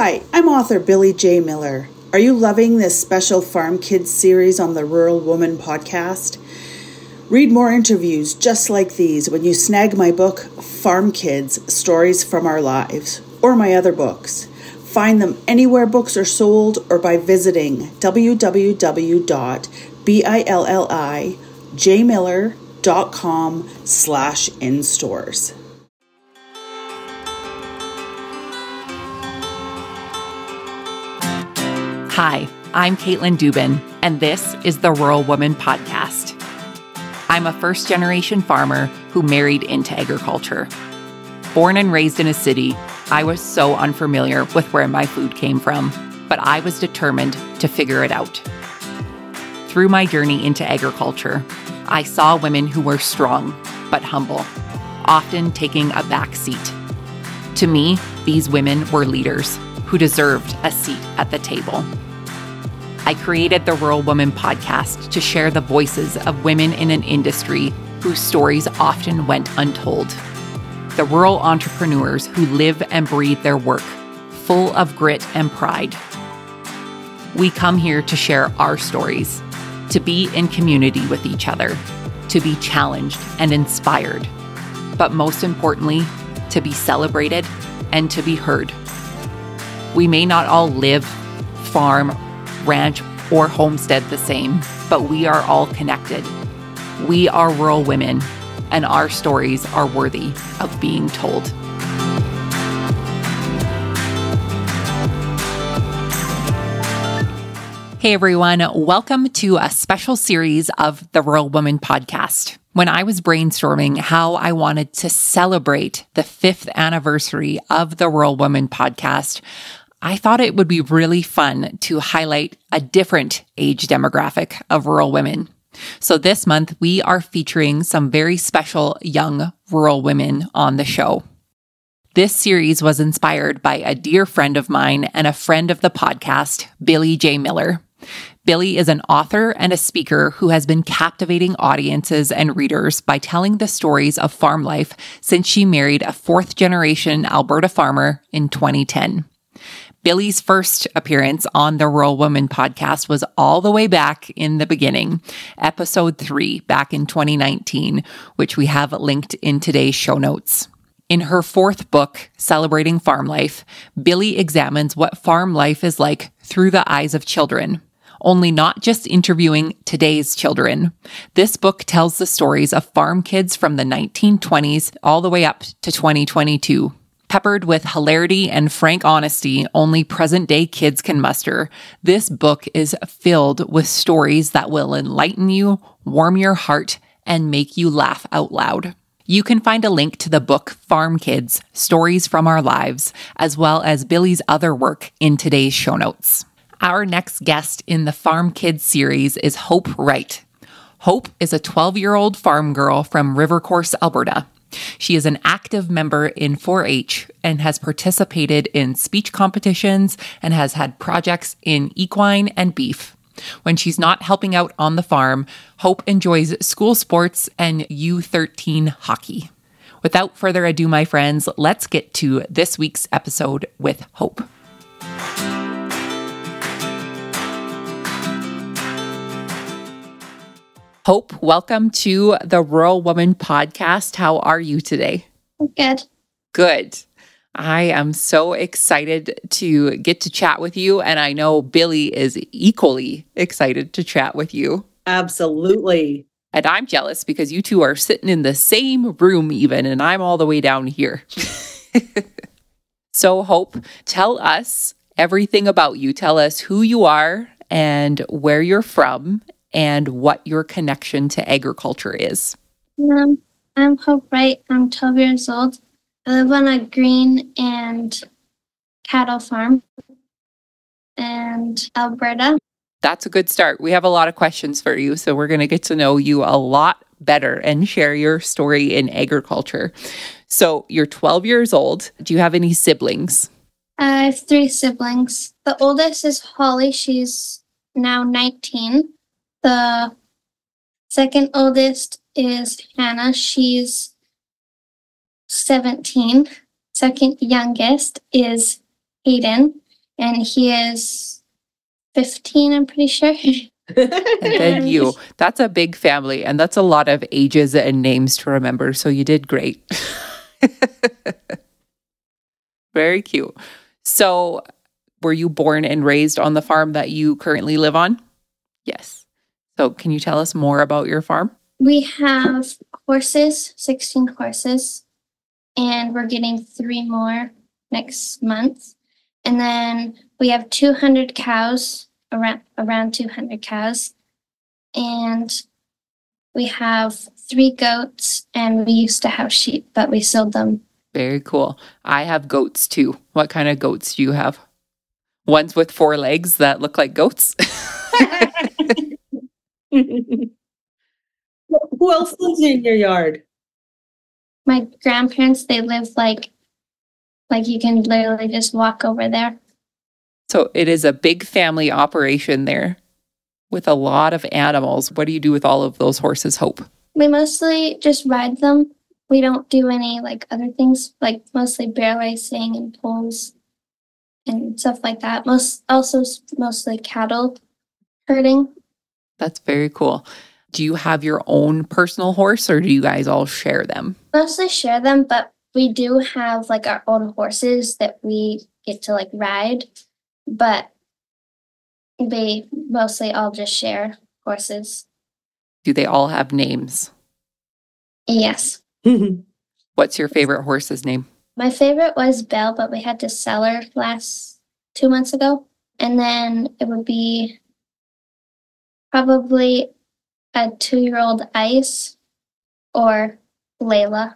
Hi, I'm author Billy J. Miller. Are you loving this special Farm Kids series on the Rural Woman podcast? Read more interviews just like these when you snag my book, Farm Kids, Stories from Our Lives, or my other books. Find them anywhere books are sold or by visiting www.billijmiller.com/in-stores. Hi, I'm Caitlin Dubin, and this is the Rural Woman Podcast. I'm a first-generation farmer who married into agriculture. Born and raised in a city, I was so unfamiliar with where my food came from, but I was determined to figure it out. Through my journey into agriculture, I saw women who were strong but humble, often taking a back seat. To me, these women were leaders who deserved a seat at the table. I created the Rural Woman Podcast to share the voices of women in an industry whose stories often went untold. The rural entrepreneurs who live and breathe their work, full of grit and pride. We come here to share our stories, to be in community with each other, to be challenged and inspired, but most importantly, to be celebrated and to be heard. We may not all live, farm, ranch, or homestead the same, but we are all connected. We are rural women, and our stories are worthy of being told. Hey everyone, welcome to a special series of the Rural Woman Podcast. When I was brainstorming how I wanted to celebrate the 5th anniversary of the Rural Woman Podcast, I thought it would be really fun to highlight a different age demographic of rural women. So this month, we are featuring some very special young rural women on the show. This series was inspired by a dear friend of mine and a friend of the podcast, Billy J. Miller. Billy is an author and a speaker who has been captivating audiences and readers by telling the stories of farm life since she married a 4th-generation Alberta farmer in 2010. Billy's first appearance on the Rural Woman Podcast was all the way back in the beginning, episode 3, back in 2019, which we have linked in today's show notes. In her 4th book, Celebrating Farm Life, Billy examines what farm life is like through the eyes of children, only not just interviewing today's children. This book tells the stories of farm kids from the 1920s all the way up to 2022. Peppered with hilarity and frank honesty only present-day kids can muster, this book is filled with stories that will enlighten you, warm your heart, and make you laugh out loud. You can find a link to the book Farm Kids, Stories from Our Lives, as well as Billy's other work in today's show notes. Our next guest in the Farm Kids series is Hope Wright. Hope is a 12-year-old farm girl from Rivercourse, Alberta. She is an active member in 4-H and has participated in speech competitions and has had projects in equine and beef. When she's not helping out on the farm, Hope enjoys school sports and U13 hockey. Without further ado, my friends, let's get to this week's episode with Hope. Hope, welcome to the Rural Woman Podcast. How are you today? Good. Good. I am so excited to get to chat with you, and I know Billy is equally excited to chat with you. Absolutely. And I'm jealous because you two are sitting in the same room even, and I'm all the way down here. So Hope, tell us everything about you. Tell us who you are and where you're from and what your connection to agriculture is. I'm Hope Wright. I'm 12 years old. I live on a green and cattle farm in Alberta. That's a good start. We have a lot of questions for you, so we're going to get to know you a lot better and share your story in agriculture. So you're 12 years old. Do you have any siblings? I have 3 siblings. The oldest is Holly. She's now 19. The second oldest is Hannah. She's 17. Second youngest is Hayden. and he is 15, I'm pretty sure. And then you. That's a big family, and that's a lot of ages and names to remember. So you did great. Very cute. So were you born and raised on the farm that you currently live on? Yes. So can you tell us more about your farm? We have horses, 16 horses, and we're getting 3 more next month. And then we have 200 cows, around 200 cows. And we have 3 goats, and we used to have sheep, but we sold them. Very cool. I have goats too. What kind of goats do you have? Ones with 4 legs that look like goats? Who else lives in your yard? My grandparents, they live like you can literally just walk over there. So it is a big family operation there with a lot of animals. What do you do with all of those horses, Hope? We mostly just ride them. We don't do any like other things, like mostly bear racing and pulls and stuff like that. Mostly cattle herding. That's very cool. Do you have your own personal horse, or do you guys all share them? Mostly share them, but we do have like our own horses that we get to like ride, but they mostly all just share horses. Do they all have names? Yes. What's your favorite horse's name? My favorite was Belle, but we had to sell her 2 months ago. And then it would be probably a 2-year-old Ice or Layla.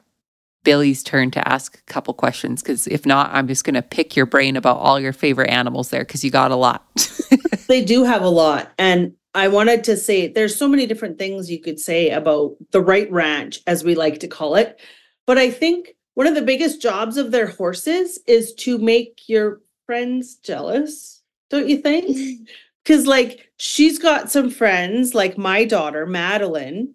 Billy's turn to ask a couple questions, because if not, I'm just going to pick your brain about all your favorite animals there, because you got a lot. They do have a lot. And I wanted to say there's so many different things you could say about the Wright Ranch, as we like to call it. But I think one of the biggest jobs of their horses is to make your friends jealous, don't you think? Because like she's got some friends, like my daughter, Madeline,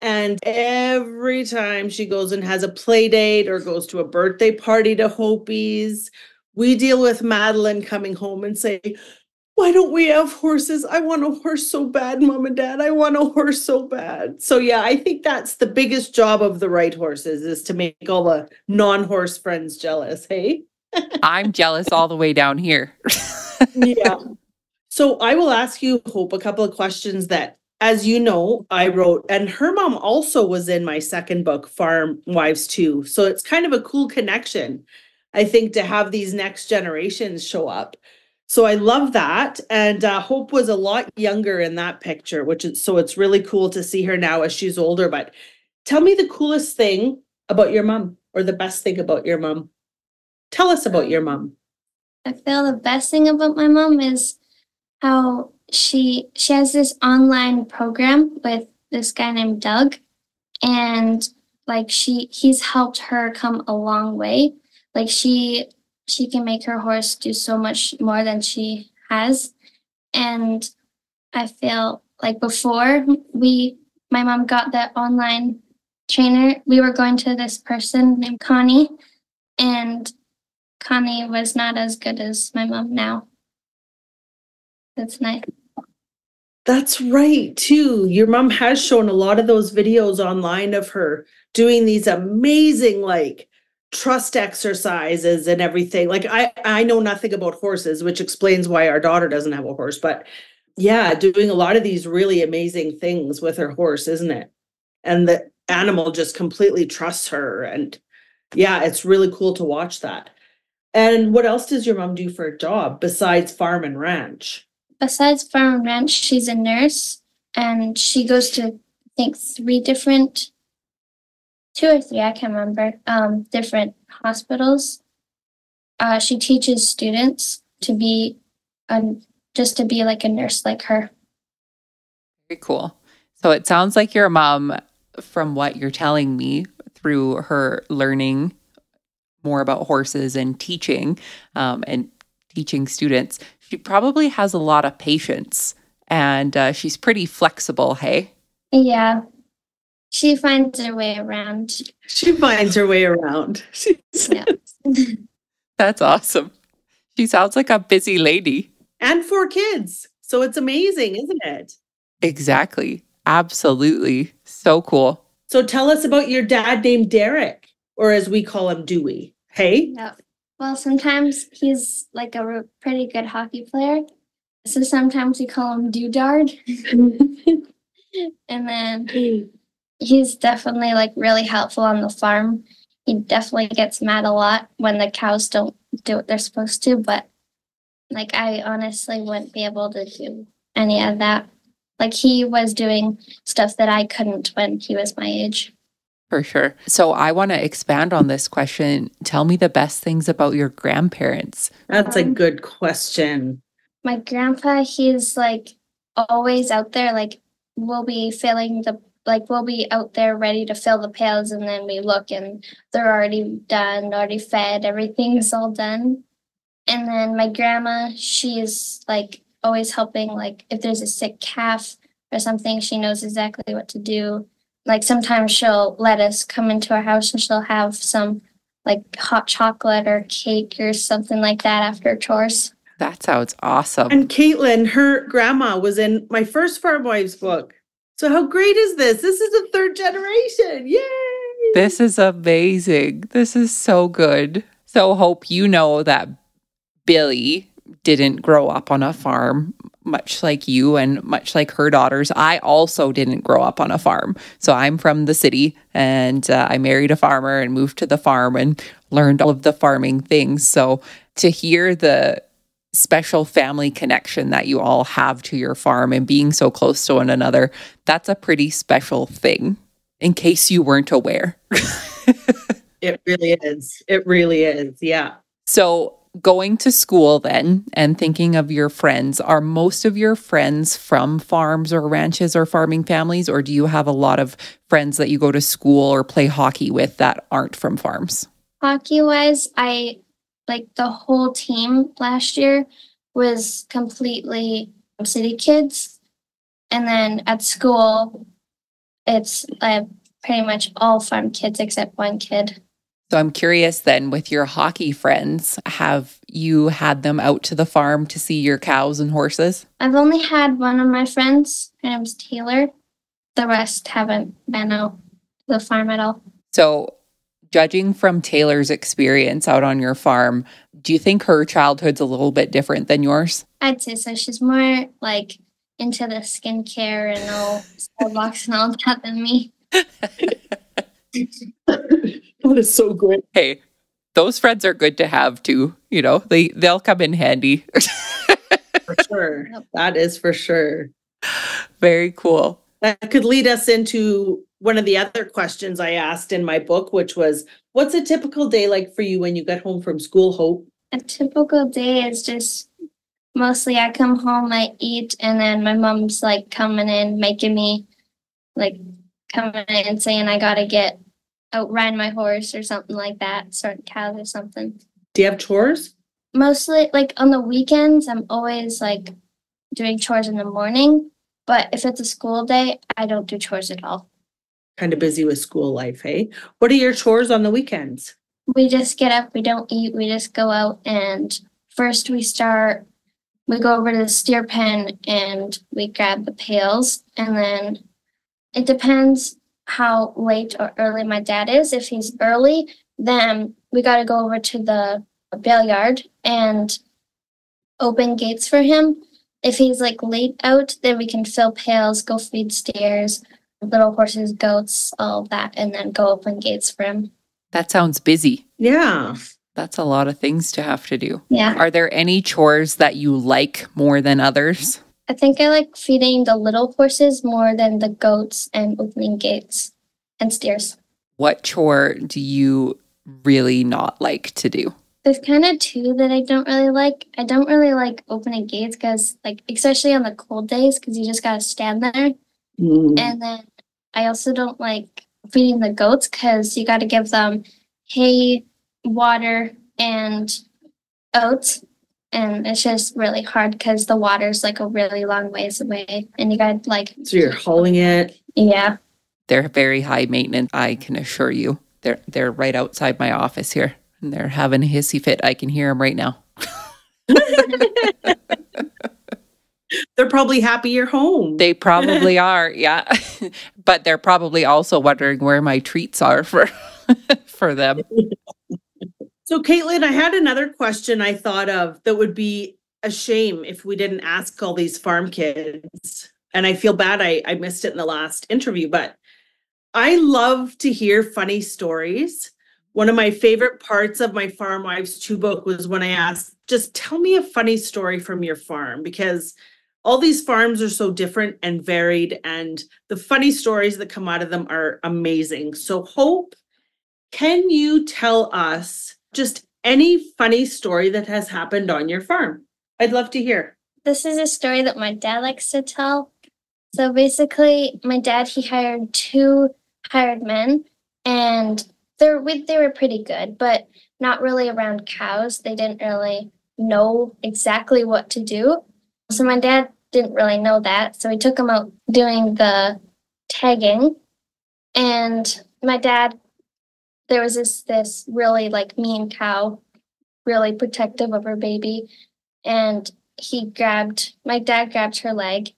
and every time she goes and has a play date or goes to a birthday party to Hopies, we deal with Madeline coming home and say, why don't we have horses? I want a horse so bad, Mom and Dad. I want a horse so bad. So yeah, I think that's the biggest job of the Wright horses, is to make all the non-horse friends jealous, hey? I'm jealous all the way down here. Yeah. So I will ask you, Hope, a couple of questions that, as you know, I wrote, and her mom also was in my second book, Farm Wives 2. So it's kind of a cool connection, I think, to have these next generations show up. So I love that. And Hope was a lot younger in that picture, so it's really cool to see her now as she's older. But tell me the coolest thing about your mom, or the best thing about your mom. Tell us about your mom. I feel the best thing about my mom is how she has this online program with this guy named Doug, and like he's helped her come a long way. Like she can make her horse do so much more than she has. And I feel like before my mom got that online trainer, we were going to this person named Connie, and Connie was not as good as my mom now. That's nice. That's right, too. Your mom has shown a lot of those videos online of her doing these amazing, like, trust exercises and everything. Like, I know nothing about horses, which explains why our daughter doesn't have a horse. But yeah, doing a lot of these really amazing things with her horse, isn't it? And the animal just completely trusts her. And yeah, it's really cool to watch that. And what else does your mom do for a job besides farm and ranch? Besides farm and ranch, she's a nurse, and she goes to, I think, 2 or 3, I can't remember, different hospitals. She teaches students to be just to be like a nurse like her. Very cool. So it sounds like your mom, from what you're telling me, through her learning more about horses and teaching students, she probably has a lot of patience, and she's pretty flexible, hey? Yeah. She finds her way around. She finds her way around. Yeah. That's awesome. She sounds like a busy lady. And 4 kids. So it's amazing, isn't it? Exactly. Absolutely. So cool. So tell us about your dad named Derek, or as we call him, Dewey. Hey? Yeah. Well, sometimes he's like a pretty good hockey player. So sometimes we call him Doodard. And then he's definitely like really helpful on the farm. He definitely gets mad a lot when the cows don't do what they're supposed to, but like I honestly wouldn't be able to do any of that. Like he was doing stuff that I couldn't when he was my age. For sure. So I want to expand on this question. Tell me the best things about your grandparents. That's a good question. My grandpa, he's like always out there. Like we'll be out there ready to fill the pails, and then we look and they're already done, already fed, everything's all done. And then my grandma, she's like always helping, like if there's a sick calf or something, she knows exactly what to do. Like sometimes she'll let us come into our house and she'll have some like hot chocolate or cake or something like that after chores. That sounds awesome. And Caitlin, her grandma was in my first Farm Wives book. So how great is this? This is the 3rd generation. Yay! This is amazing. This is so good. So Hope, you know that Billy didn't grow up on a farm, much like you and much like her daughters. I also didn't grow up on a farm. So I'm from the city, and I married a farmer and moved to the farm and learned all of the farming things. So to hear the special family connection that you all have to your farm and being so close to one another, that's a pretty special thing, in case you weren't aware. It really is. It really is. Yeah. So going to school then and thinking of your friends, are most of your friends from farms or ranches or farming families, or do you have a lot of friends that you go to school or play hockey with that aren't from farms? Hockey-wise, I like the whole team last year was completely city kids. And then at school, it's pretty much all farm kids except one kid. So I'm curious then, with your hockey friends, have you had them out to the farm to see your cows and horses? I've only had one of my friends. Her name's Taylor. The rest haven't been out to the farm at all. So judging from Taylor's experience out on your farm, do you think her childhood's a little bit different than yours? I'd say so. She's more like into the skincare and all Starbucks and all that than me. That is so great. Hey, those friends are good to have too. You know, they'll come in handy. For sure. That is for sure. Very cool. That could lead us into one of the other questions I asked in my book, which was, what's a typical day like for you when you get home from school, Hope? A typical day is just mostly I come home, I eat, and then my mom's like coming in, making me like coming in and saying I gotta get out ride my horse or something like that, sort cows or something. Do you have chores? Mostly like on the weekends, I'm always like doing chores in the morning, but if it's a school day, I don't do chores at all. Kind of busy with school life, hey? What are your chores on the weekends? We just get up, we don't eat, we just go out, and first we go over to the steer pen and we grab the pails, and then it depends how late or early my dad is. If he's early, then we got to go over to the bale yard and open gates for him. If he's like late out, then we can fill pails, go feed steers, little horses, goats, all of that, and then go open gates for him. That sounds busy. Yeah. That's a lot of things to have to do. Yeah. Are there any chores that you like more than others? I think I like feeding the little horses more than the goats and opening gates and steers. What chore do you really not like to do? There's kind of two that I don't really like. I don't really like opening gates because, like, especially on the cold days, because you just got to stand there. Mm. And then I also don't like feeding the goats because you got to give them hay, water, and oats. And it's just really hard because the water's like a really long ways away. And you got like... So you're hauling it? Yeah. They're very high maintenance, I can assure you. They're right outside my office here. And they're having a hissy fit. I can hear them right now. probably happy you're home. They probably are, yeah. But they're probably also wondering where my treats are for for them. So, Caitlin, I had another question I thought of that would be a shame if we didn't ask all these farm kids. And I feel bad I missed it in the last interview, but I love to hear funny stories. One of my favorite parts of my Farm Wives 2 book was when I asked, just tell me a funny story from your farm, because all these farms are so different and varied, and the funny stories that come out of them are amazing. So, Hope, can you tell us just any funny story that has happened on your farm? I'd love to hear. This is a story that my dad likes to tell. So basically, my dad, he hired 2 hired men, and they were pretty good, but not really around cows. They didn't really know exactly what to do. So my dad didn't really know that. So he took them out doing the tagging. And my dad, there was this really like mean cow, really protective of her baby. And my dad grabbed her leg,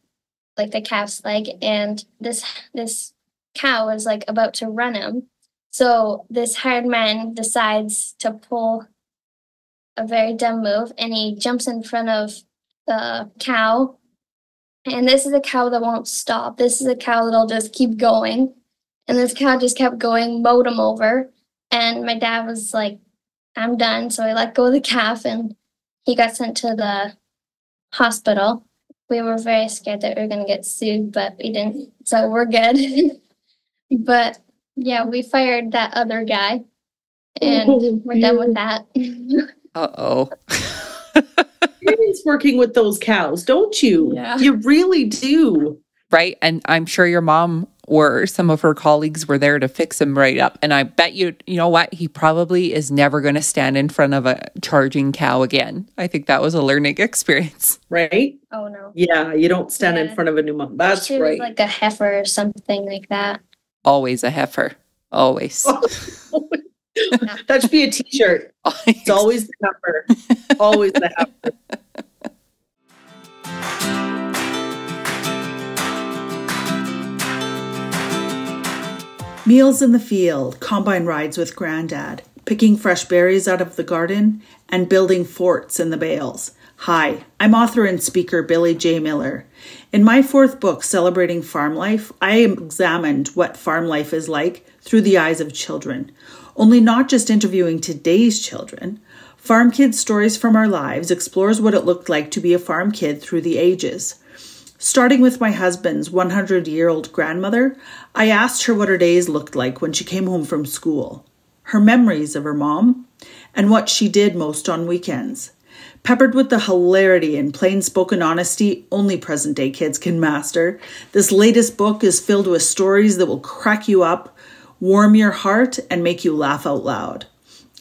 like the calf's leg, and this cow was like about to run him. So this hired man decides to pull a very dumb move, and he jumps in front of the cow. And this is a cow that won't stop. This is a cow that'll just keep going. And this cow just kept going, mowed him over. And my dad was like, I'm done. So I let go of the calf, and he got sent to the hospital. We were very scared that we were going to get sued, but we didn't. So we're good. But yeah, we fired that other guy, and we're done with that. Uh-oh. Experience working with those cows, don't you? Yeah. You really do. Right? And I'm sure your mom or some of her colleagues were there to fix him right up. And I bet you know what? He probably is never going to stand in front of a charging cow again. I think that was a learning experience. Right? Oh, no. Yeah, you don't stand in front of a new mom. That's She right. was like a heifer or something like that. Always a heifer. Always. That should be a t-shirt. It's always the heifer. Always the heifer. Meals in the field, combine rides with Granddad, picking fresh berries out of the garden, and building forts in the bales. Hi, I'm author and speaker Billy J. Miller. In my 4th book, Celebrating Farm Life, I examined what farm life is like through the eyes of children. Only not just interviewing today's children. Farm Kids Stories from Our Lives explores what it looked like to be a farm kid through the ages. Starting with my husband's 100-year-old grandmother, I asked her what her days looked like when she came home from school, her memories of her mom, and what she did most on weekends. Peppered with the hilarity and plain-spoken honesty only present-day kids can master, this latest book is filled with stories that will crack you up, warm your heart, and make you laugh out loud.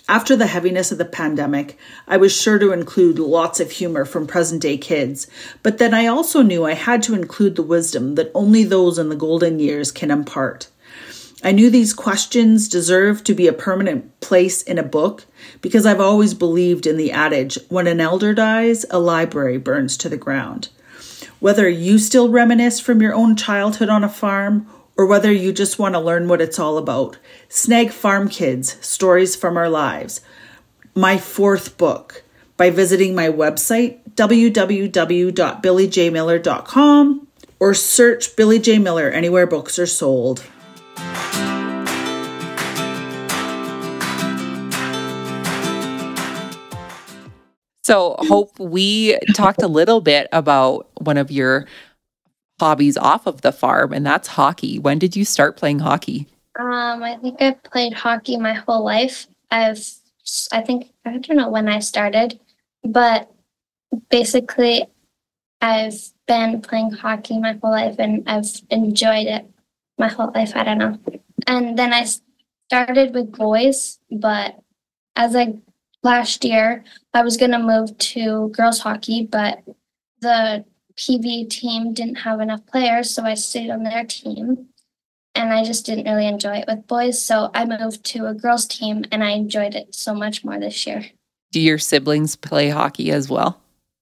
After the heaviness of the pandemic, I was sure to include lots of humor from present-day kids, but then I also knew I had to include the wisdom that only those in the golden years can impart. I knew these questions deserved to be a permanent place in a book because I've always believed in the adage, when an elder dies, a library burns to the ground. Whether you still reminisce from your own childhood on a farm, or whether you just want to learn what it's all about, snag Farm Kids, Stories from Our Lives, my 4th book, by visiting my website, www.billyjmiller.com, or search Billy J. Miller anywhere books are sold. So, Hope, we talked a little bit about one of your hobbies off of the farm, and that's hockey. When did you start playing hockey? I think I've played hockey my whole life. I don't know when I started, but basically I've been playing hockey my whole life, and I've enjoyed it my whole life. I don't know. And then I started with boys, but last year I was going to move to girls hockey, but the PV team didn't have enough players, so I stayed on their team, and I just didn't really enjoy it with boys, so I moved to a girls team, and I enjoyed it so much more this year. Do your siblings play hockey as well?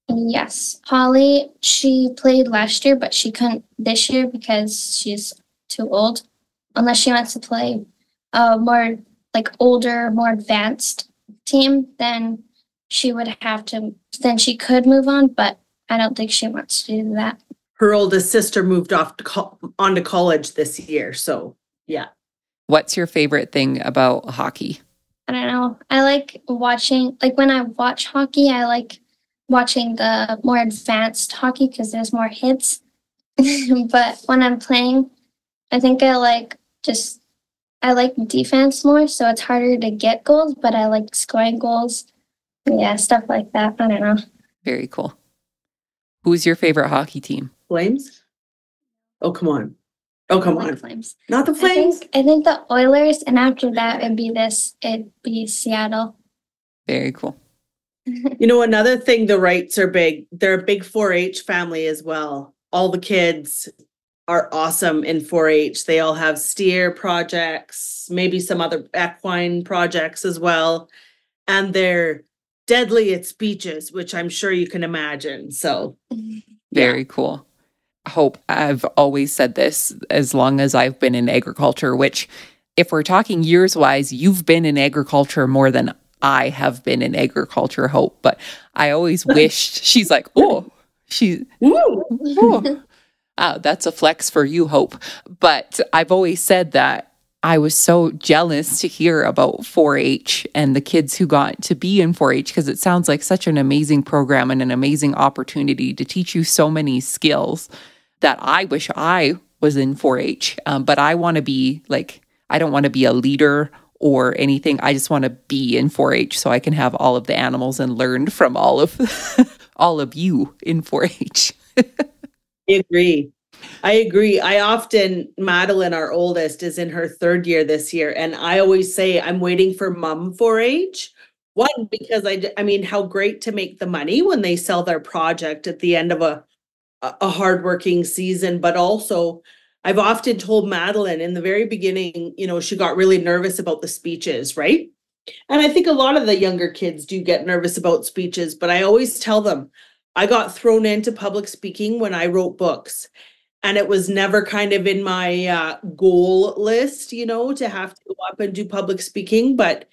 Yes. Holly, she played last year, but she couldn't this year because she's too old. Unless she wants to play a more like older, more advanced team, then then she could move on, but I don't think she wants to do that. Her oldest sister moved off on to college this year. So, yeah. What's your favorite thing about hockey? I don't know. I like watching, like when I watch hockey, I like watching the more advanced hockey because there's more hits. But when I'm playing, I think I like defense more, so it's harder to get goals, but I like scoring goals. Yeah, stuff like that. I don't know. Very cool. Who's your favorite hockey team? Flames? Oh, come on. Oh, come on. Flames. Not the Flames? I think the Oilers, and after that it'd be Seattle. Very cool. You know, another thing, the Wrights are big. They're a big 4-H family as well. All the kids are awesome in 4-H. They all have steer projects, maybe some other equine projects as well. And they're deadly at speeches, which I'm sure you can imagine. So, very cool. Hope, I've always said this as long as I've been in agriculture, which if we're talking years wise, you've been in agriculture more than I have been in agriculture, Hope. But I always wished, she's like, that's a flex for you, Hope. But I've always said that I was so jealous to hear about 4-H and the kids who got to be in 4-H because it sounds like such an amazing program and an amazing opportunity to teach you so many skills that I wish I was in 4-H. But I want to be I don't want to be a leader or anything. I just want to be in 4-H so I can have all of the animals and learn from all of all of you in 4-H. I agree. Madeline, our oldest, is in her 3rd year this year. And I always say I'm waiting for mom 4-H. One, because I mean, how great to make the money when they sell their project at the end of a hardworking season. But also, I've often told Madeline in the very beginning, you know, she got really nervous about the speeches, right? And I think a lot of the younger kids do get nervous about speeches, but I always tell them, I got thrown into public speaking when I wrote books. And it was never kind of in my goal list, you know, to have to go up and do public speaking. But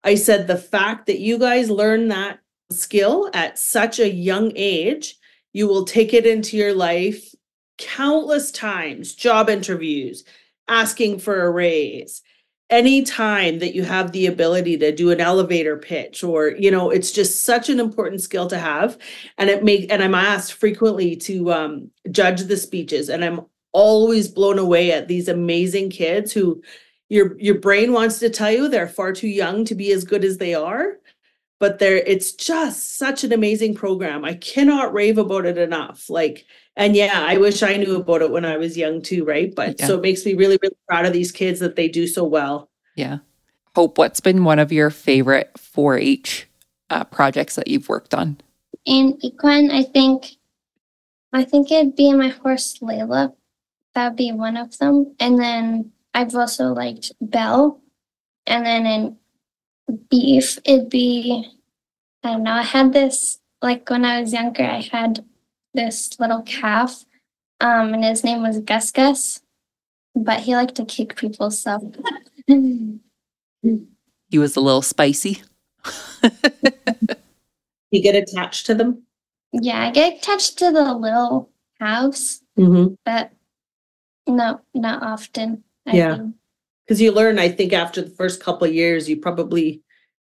I said, the fact that you guys learn that skill at such a young age, you will take it into your life countless times, job interviews, asking for a raise, any time that you have the ability to do an elevator pitch, or, you know, it's just such an important skill to have. And I'm asked frequently to judge the speeches, and I'm always blown away at these amazing kids who your brain wants to tell you they're far too young to be as good as they are. But it's just such an amazing program. I cannot rave about it enough. And yeah, I wish I knew about it when I was young too, right? But So it makes me really, really proud of these kids that they do so well. Yeah. Hope, what's been one of your favorite 4-H projects that you've worked on? In equine, I think it'd be my horse Layla. That'd be one of them. And then I've also liked Belle. And then in beef, it'd be, I don't know, I had this, when I was younger, I had this little calf, and his name was Gus Gus, but he liked to kick people, so. He was a little spicy. You get attached to them? Yeah, I get attached to the little calves, but no, not often. Yeah. Because you learn, I think, after the first couple of years, you probably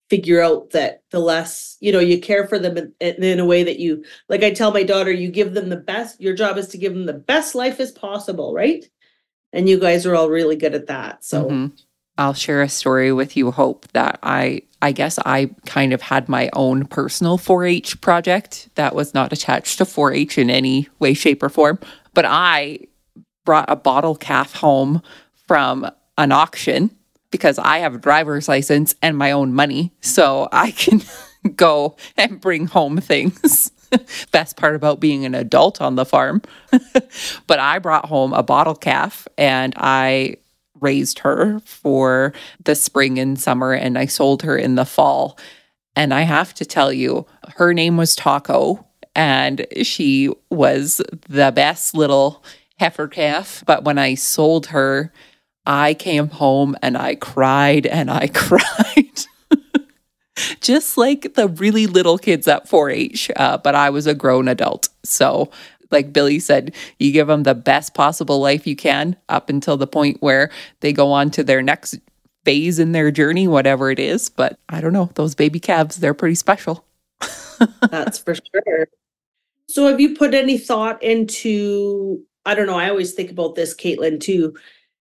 figure out that the less, you know, you care for them in a way that you, like I tell my daughter, you give them the best, your job is to give them the best life as possible, right? And you guys are all really good at that. So I'll share a story with you, Hope, that I guess I kind of had my own personal 4-H project that was not attached to 4-H in any way, shape, or form. But I brought a bottle calf home from an auction because I have a driver's license and my own money, so I can go and bring home things. Best part about being an adult on the farm. But I brought home a bottle calf and I raised her for the spring and summer, and I sold her in the fall. And I have to tell you, her name was Taco, and she was the best little heifer calf. But when I sold her, I came home and I cried and I cried. Just like the really little kids at 4-H, but I was a grown adult. So like Billy said, you give them the best possible life you can up until the point where they go on to their next phase in their journey, whatever it is. But I don't know, those baby calves, they're pretty special. That's for sure. So have you put any thought into, I don't know, I always think about this, Caitlin, too,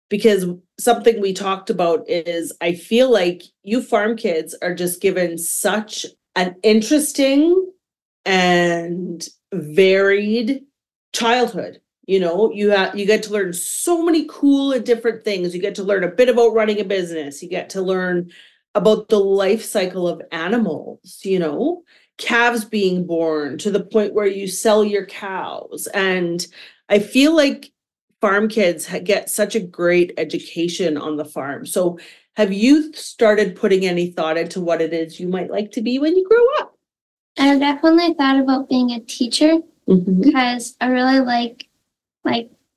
because something we talked about is I feel like you farm kids are just given such an interesting and varied childhood. You know, you get to learn so many cool and different things. You get to learn a bit about running a business. You get to learn about the life cycle of animals, you know, calves being born to the point where you sell your cows. And I feel like farm kids get such a great education on the farm. So have you started putting any thought into what it is you might like to be when you grow up? I've definitely thought about being a teacher because I really like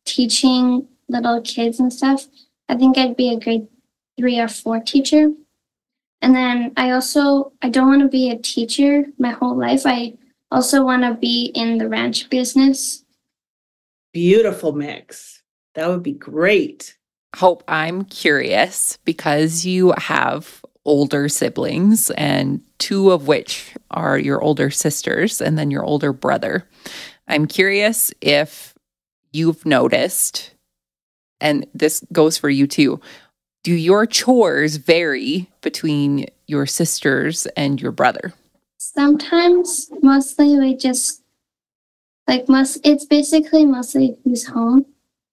teaching little kids and stuff. I think I'd be a grade 3 or 4 teacher. And then I don't want to be a teacher my whole life. I also want to be in the ranch business. Beautiful mix. That would be great. Hope, I'm curious because you have older siblings, and 2 of which are your older sisters and then your older brother. I'm curious if you've noticed, and this goes for you too, do your chores vary between your sisters and your brother? Sometimes, mostly we just, it's basically mostly who's home.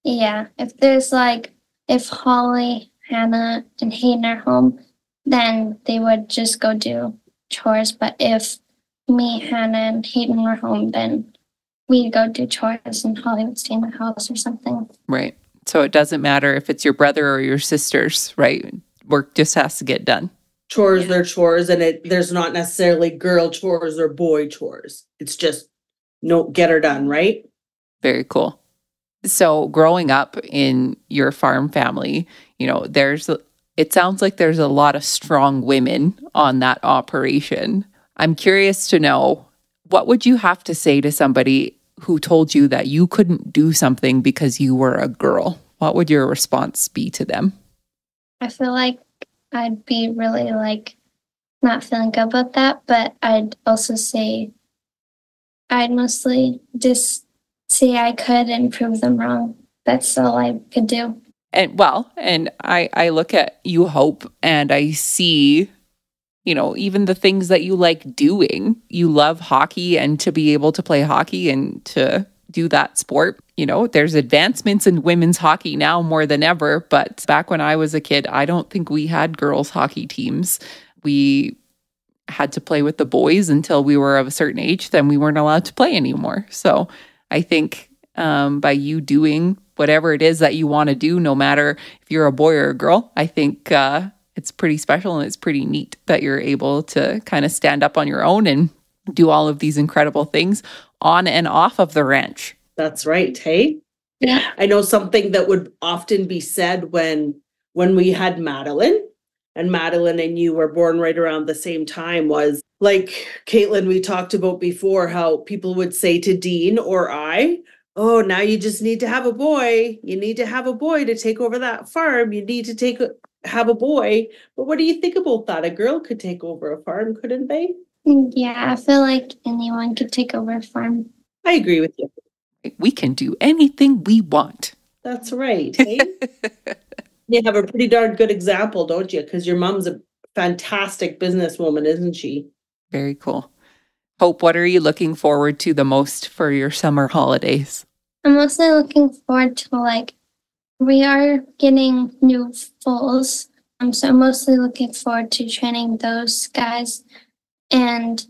Yeah, if Holly, Hannah, and Hayden are home, then they would just go do chores. But if me, Hannah, and Hayden were home, then we'd go do chores and Holly would stay in the house or something. Right. So it doesn't matter if it's your brother or your sisters, right? Work just has to get done. Chores, they're chores, and there's not necessarily girl chores or boy chores. It's just get her done, right? Very cool. So growing up in your farm family, you know, it sounds like there's a lot of strong women on that operation. I'm curious to know, what would you have to say to somebody who told you that you couldn't do something because you were a girl? What would your response be to them? I feel like I'd be really not feeling good about that, but I'd also say I'd mostly just say I could and prove them wrong. That's all I could do. And I look at you, Hope, and I see, you know, even the things that you like doing. You love hockey, and to be able to play hockey and to do that sport, you know, there's advancements in women's hockey now more than ever. But back when I was a kid, I don't think we had girls' hockey teams. We had to play with the boys until we were of a certain age. Then we weren't allowed to play anymore. So I think by you doing whatever it is that you want to do, no matter if you're a boy or a girl, I think it's pretty special, and it's pretty neat that you're able to kind of stand up on your own and do all of these incredible things on and off of the ranch. That's right. Hey, Yeah. I know something that would often be said when we had Madeline, and Madeline and you were born right around the same time, was like, Caitlin, we talked about before how people would say to Dean or I, oh, now you just need to have a boy. You need to have a boy to take over that farm. You need to have a boy. But what do you think about that? A girl could take over a farm, couldn't they? Yeah, I feel like anyone could take over a farm. I agree with you. We can do anything we want. That's right. Hey? You have a pretty darn good example, don't you? Because your mom's a fantastic businesswoman, isn't she? Very cool. Hope, what are you looking forward to the most for your summer holidays? I'm mostly looking forward to we are getting new foals. So I'm mostly looking forward to training those guys, and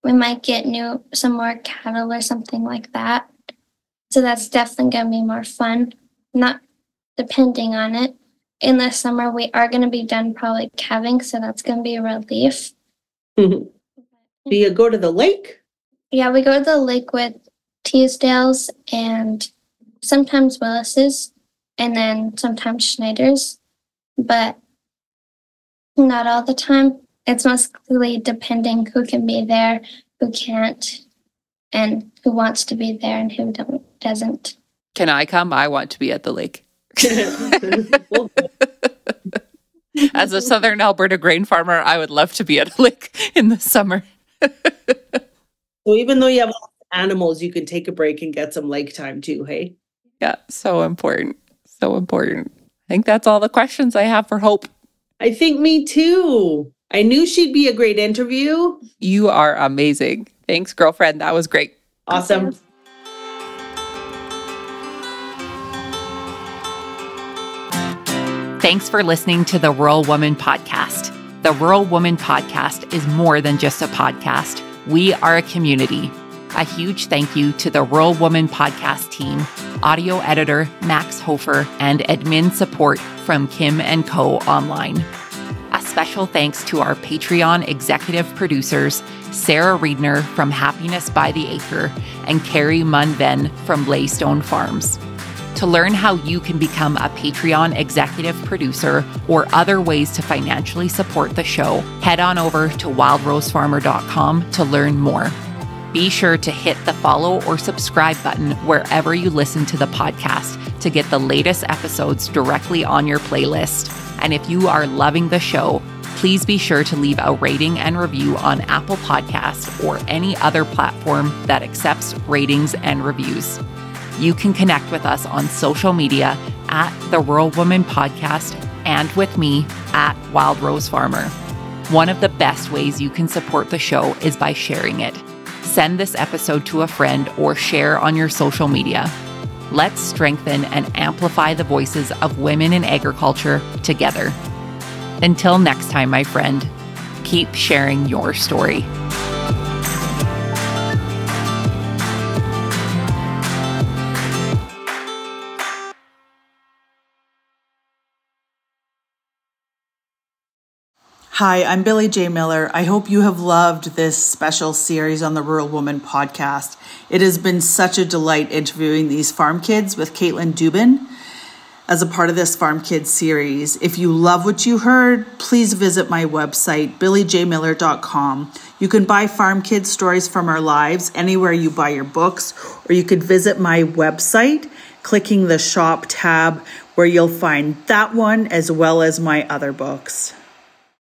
we might get some more cattle or something like that. So that's definitely going to be more fun, not depending on it. In the summer, we are going to be done probably calving, so that's going to be a relief. Do you go to the lake? Yeah, we go to the lake with Teasdale's and sometimes Willis's and then sometimes Schneider's, but not all the time. It's mostly depending who can be there, who can't, and who wants to be there and who doesn't. Can I come? I want to be at the lake. As a Southern Alberta grain farmer, I would love to be at a lake in the summer. So even though you have animals, you can take a break and get some lake time too, hey? Yeah, so important. So important. I think that's all the questions I have for Hope. I think me too. I knew she'd be a great interview. You are amazing. Thanks, girlfriend. That was great. Awesome. Thanks for listening to the Rural Woman Podcast. The Rural Woman Podcast is more than just a podcast. We are a community. A huge thank you to the Rural Woman Podcast team, audio editor Max Hofer, and admin support from Kim & Co. Online. A special thanks to our Patreon executive producers, Sarah Riedner from Happiness by the Acre and Carrie Munven from Laystone Farms. To learn how you can become a Patreon executive producer or other ways to financially support the show, head on over to wildrosefarmer.com to learn more. Be sure to hit the follow or subscribe button wherever you listen to the podcast to get the latest episodes directly on your playlist. And if you are loving the show, please be sure to leave a rating and review on Apple Podcasts or any other platform that accepts ratings and reviews. You can connect with us on social media at The Rural Woman Podcast and with me at Wild Rose Farmer. One of the best ways you can support the show is by sharing it. Send this episode to a friend or share on your social media. Let's strengthen and amplify the voices of women in agriculture together. Until next time, my friend, keep sharing your story. Hi, I'm Billy J. Miller. I hope you have loved this special series on the Rural Woman Podcast. It has been such a delight interviewing these farm kids with Caitlin Dubin as a part of this Farm Kids series. If you love what you heard, please visit my website, billyjmiller.com. You can buy Farm Kids stories from our lives anywhere you buy your books, or you could visit my website, clicking the shop tab where you'll find that one as well as my other books.